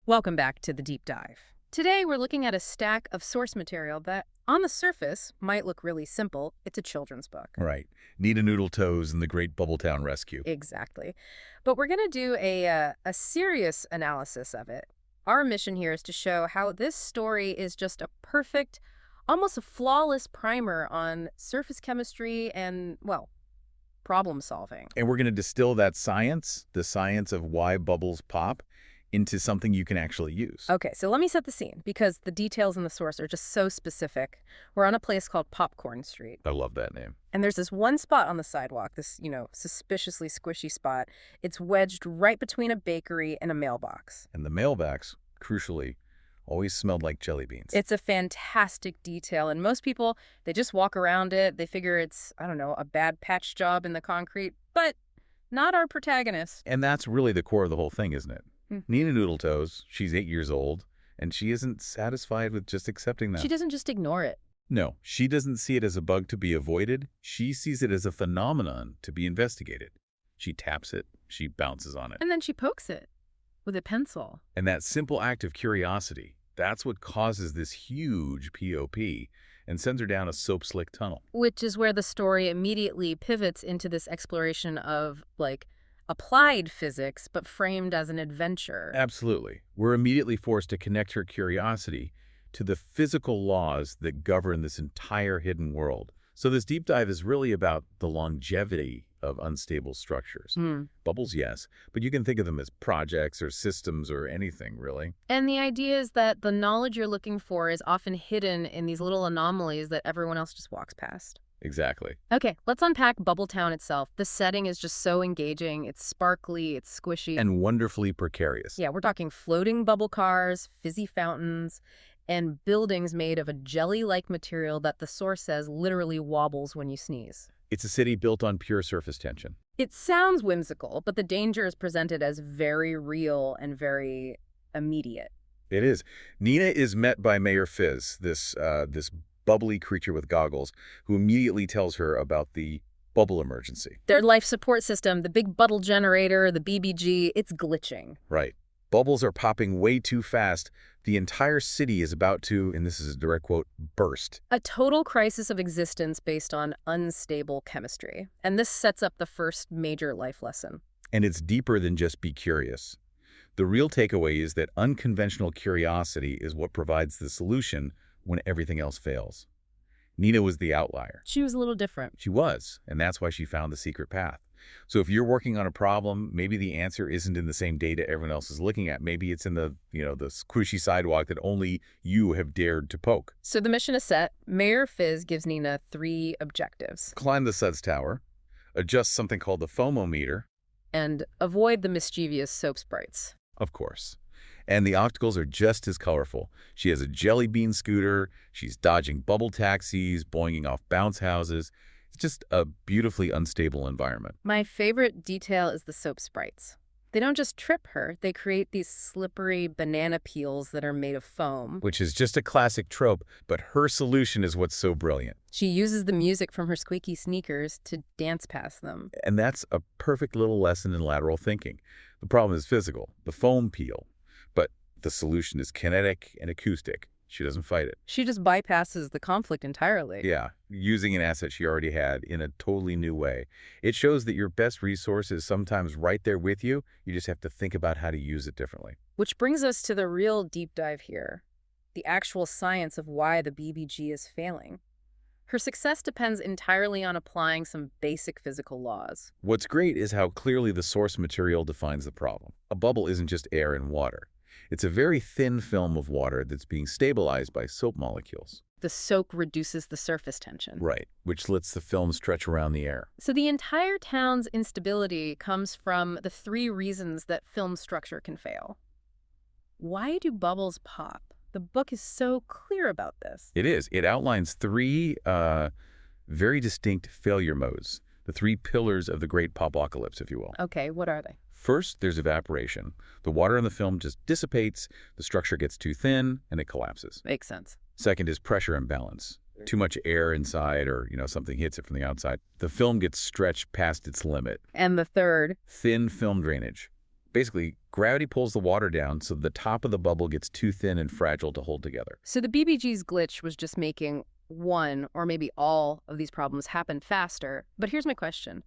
Welcome back to the deep dive. Today we're looking at a stack of source material that, on the surface, might look really simple. It's a children's book. Right. Nina Noodletoes and the Great Bubbletown Rescue. Exactly. But we're going to do a serious analysis of it. Our mission here is to show how this story is just a perfect, almost a flawless primer on surface chemistry and, well, problem solving. And we're going to distill that science, the science of why bubbles pop, into something you can actually use. Okay, so let me set the scene, because the details in the source are just so specific. We're on a place called Popcorn Street. I love that name. And there's this one spot on the sidewalk, this, suspiciously squishy spot. It's wedged right between a bakery and a mailbox. And the mailbox, crucially, always smelled like jelly beans. It's a fantastic detail, and most people, they just walk around it. They figure it's, I don't know, a bad patch job in the concrete, but not our protagonist. And that's really the core of the whole thing, isn't it? Nina Noodletoes, she's 8 years old, and she isn't satisfied with just accepting that. She doesn't just ignore it. No, she doesn't see it as a bug to be avoided. She sees it as a phenomenon to be investigated. She taps it, she bounces on it. And then she pokes it with a pencil. And that simple act of curiosity, that's what causes this huge POP and sends her down a soap-slick tunnel. Which is where the story immediately pivots into this exploration of, applied physics, but framed as an adventure. Absolutely. We're immediately forced to connect her curiosity to the physical laws that govern this entire hidden world. So this deep dive is really about the longevity of unstable structures. Bubbles, yes, but you can think of them as projects or systems or anything, really. And the idea is that the knowledge you're looking for is often hidden in these little anomalies that everyone else just walks past. Exactly. Okay, let's unpack Bubbletown itself. The setting is just so engaging. It's sparkly, it's squishy. And wonderfully precarious. Yeah, we're talking floating bubble cars, fizzy fountains, and buildings made of a jelly-like material that the source says literally wobbles when you sneeze. It's a city built on pure surface tension. It sounds whimsical, but the danger is presented as very real and very immediate. It is. Nina is met by Mayor Fizz, this bubbly creature with goggles, who immediately tells her about the bubble emergency. Their life support system, the big bubble generator, the BBG, it's glitching. Right. Bubbles are popping way too fast. The entire city is about to, and this is a direct quote, burst. A total crisis of existence based on unstable chemistry. And this sets up the first major life lesson. And it's deeper than just be curious. The real takeaway is that unconventional curiosity is what provides the solution when everything else fails. Nina was the outlier. She was a little different. She was, and that's why she found the secret path. So if you're working on a problem, maybe the answer isn't in the same data everyone else is looking at. Maybe it's in the squishy sidewalk that only you have dared to poke. So the mission is set. Mayor Fizz gives Nina 3 objectives. Climb the suds tower, adjust something called the FOMO-meter. And avoid the mischievous soap sprites. Of course. And the obstacles are just as colorful. She has a jelly bean scooter, she's dodging bubble taxis, boinging off bounce houses. It's just a beautifully unstable environment. My favorite detail is the soap sprites. They don't just trip her, they create these slippery banana peels that are made of foam. Which is just a classic trope, but her solution is what's so brilliant. She uses the music from her squeaky sneakers to dance past them. And that's a perfect little lesson in lateral thinking. The problem is physical, the foam peel. But the solution is kinetic and acoustic. She doesn't fight it. She just bypasses the conflict entirely. Yeah, using an asset she already had in a totally new way. It shows that your best resource is sometimes right there with you. You just have to think about how to use it differently. Which brings us to the real deep dive here. The actual science of why the BBG is failing. Her success depends entirely on applying some basic physical laws. What's great is how clearly the source material defines the problem. A bubble isn't just air and water. It's a very thin film of water that's being stabilized by soap molecules. The soak reduces the surface tension. Right, which lets the film stretch around the air. So the entire town's instability comes from the 3 reasons that film structure can fail. Why do bubbles pop? The book is so clear about this. It is. It outlines 3 very distinct failure modes, the 3 pillars of the Great Popocalypse, if you will. Okay, what are they? First, there's evaporation. The water in the film just dissipates, the structure gets too thin, and it collapses. Makes sense. Second is pressure imbalance. Too much air inside or, something hits it from the outside. The film gets stretched past its limit. And the third? Thin film drainage. Basically, gravity pulls the water down so the top of the bubble gets too thin and fragile to hold together. So the BBG's glitch was just making one or maybe all of these problems happen faster. But here's my question.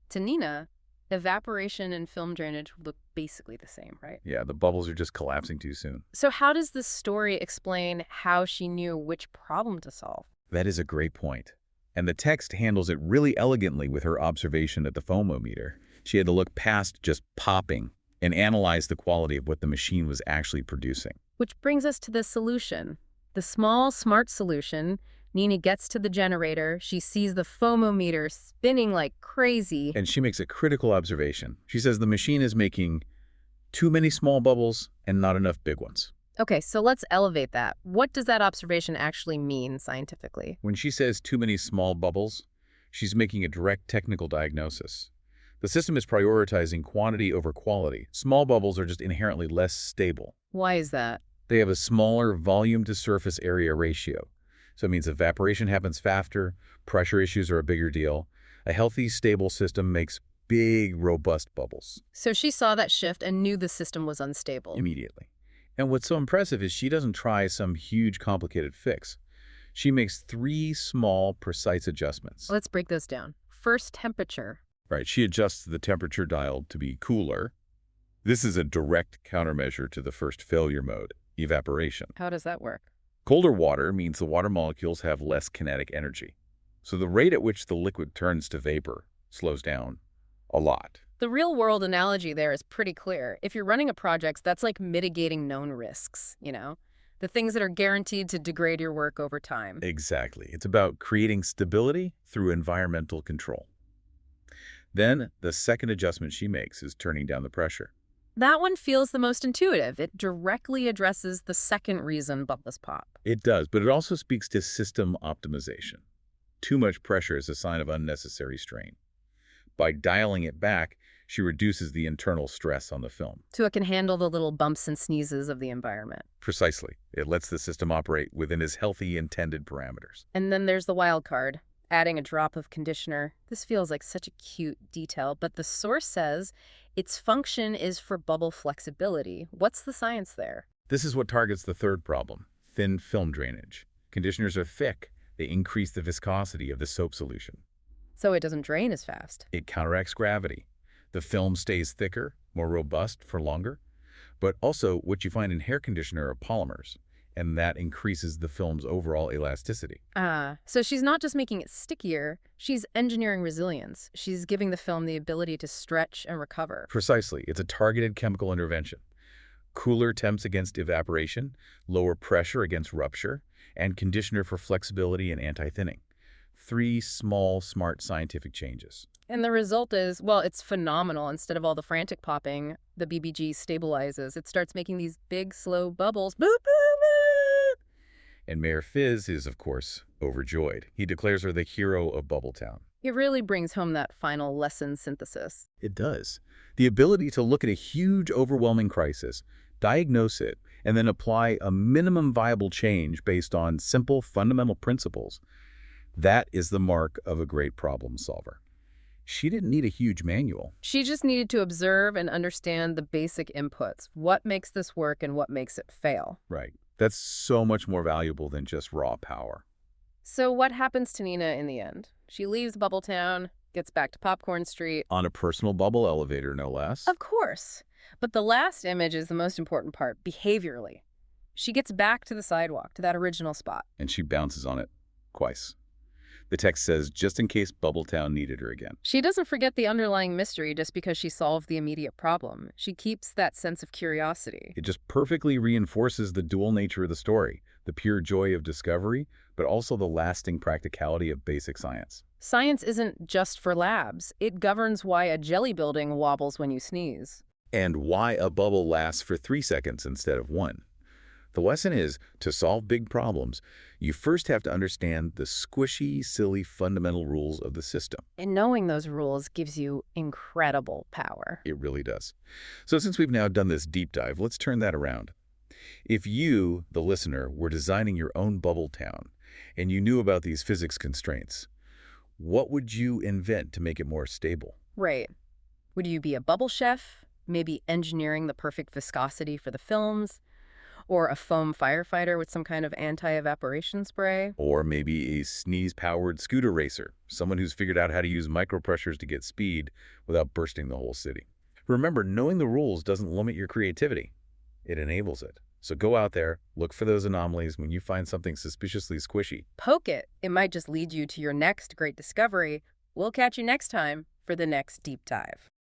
To Nina, evaporation and film drainage look basically the same, right? Yeah, the bubbles are just collapsing too soon. So how does this story explain how she knew which problem to solve? That is a great point. And the text handles it really elegantly with her observation at the foamometer. She had to look past just popping and analyze the quality of what the machine was actually producing. Which brings us to the solution. The small, smart solution. Nina gets to the generator. She sees the foamometer spinning like crazy. And she makes a critical observation. She says the machine is making too many small bubbles and not enough big ones. Okay, so let's elevate that. What does that observation actually mean scientifically? When she says too many small bubbles, she's making a direct technical diagnosis. The system is prioritizing quantity over quality. Small bubbles are just inherently less stable. Why is that? They have a smaller volume to surface area ratio. So it means evaporation happens faster, pressure issues are a bigger deal. A healthy, stable system makes big, robust bubbles. So she saw that shift and knew the system was unstable. Immediately. And what's so impressive is she doesn't try some huge, complicated fix. She makes 3 small, precise adjustments. Let's break those down. First, temperature. Right, she adjusts the temperature dial to be cooler. This is a direct countermeasure to the first failure mode, evaporation. How does that work? Colder water means the water molecules have less kinetic energy. So the rate at which the liquid turns to vapor slows down a lot. The real-world analogy there is pretty clear. If you're running a project, that's like mitigating known risks, the things that are guaranteed to degrade your work over time. Exactly. It's about creating stability through environmental control. Then, the second adjustment she makes is turning down the pressure. That one feels the most intuitive. It directly addresses the second reason bubbles pop. It does, but it also speaks to system optimization. Too much pressure is a sign of unnecessary strain. By dialing it back, she reduces the internal stress on the film. So it can handle the little bumps and sneezes of the environment. Precisely. It lets the system operate within its healthy intended parameters. And then there's the wild card, adding a drop of conditioner. This feels like such a cute detail, but the source says its function is for bubble flexibility. What's the science there? This is what targets the third problem, thin film drainage. Conditioners are thick. They increase the viscosity of the soap solution. So it doesn't drain as fast. It counteracts gravity. The film stays thicker, more robust for longer. But also, what you find in hair conditioner are polymers, and that increases the film's overall elasticity. So she's not just making it stickier, she's engineering resilience. She's giving the film the ability to stretch and recover. Precisely. It's a targeted chemical intervention. Cooler temps against evaporation, lower pressure against rupture, and conditioner for flexibility and anti-thinning. 3 small, smart scientific changes. And the result is, well, it's phenomenal. Instead of all the frantic popping, the BBG stabilizes. It starts making these big, slow bubbles. Boop, boop, boop. And Mayor Fizz is, of course, overjoyed. He declares her the hero of Bubbletown. It really brings home that final lesson synthesis. It does. The ability to look at a huge, overwhelming crisis, diagnose it, and then apply a minimum viable change based on simple, fundamental principles. That is the mark of a great problem solver. She didn't need a huge manual. She just needed to observe and understand the basic inputs. What makes this work and what makes it fail. Right. That's so much more valuable than just raw power. So what happens to Nina in the end? She leaves Bubbletown, gets back to Popcorn Street. On a personal bubble elevator, no less. Of course. But the last image is the most important part, behaviorally. She gets back to the sidewalk, to that original spot. And she bounces on it twice. The text says, just in case Bubbletown needed her again. She doesn't forget the underlying mystery just because she solved the immediate problem. She keeps that sense of curiosity. It just perfectly reinforces the dual nature of the story, the pure joy of discovery, but also the lasting practicality of basic science. Science isn't just for labs. It governs why a jelly building wobbles when you sneeze. And why a bubble lasts for 3 seconds instead of 1. The lesson is, to solve big problems, you first have to understand the squishy, silly, fundamental rules of the system. And knowing those rules gives you incredible power. It really does. So since we've now done this deep dive, let's turn that around. If you, the listener, were designing your own Bubbletown, and you knew about these physics constraints, what would you invent to make it more stable? Right. Would you be a bubble chef? maybe engineering the perfect viscosity for the films, or a foam firefighter with some kind of anti-evaporation spray. Or maybe a sneeze-powered scooter racer, someone who's figured out how to use micropressures to get speed without bursting the whole city. Remember, knowing the rules doesn't limit your creativity. It enables it. So go out there, look for those anomalies when you find something suspiciously squishy. Poke it. It might just lead you to your next great discovery. We'll catch you next time for the next deep dive.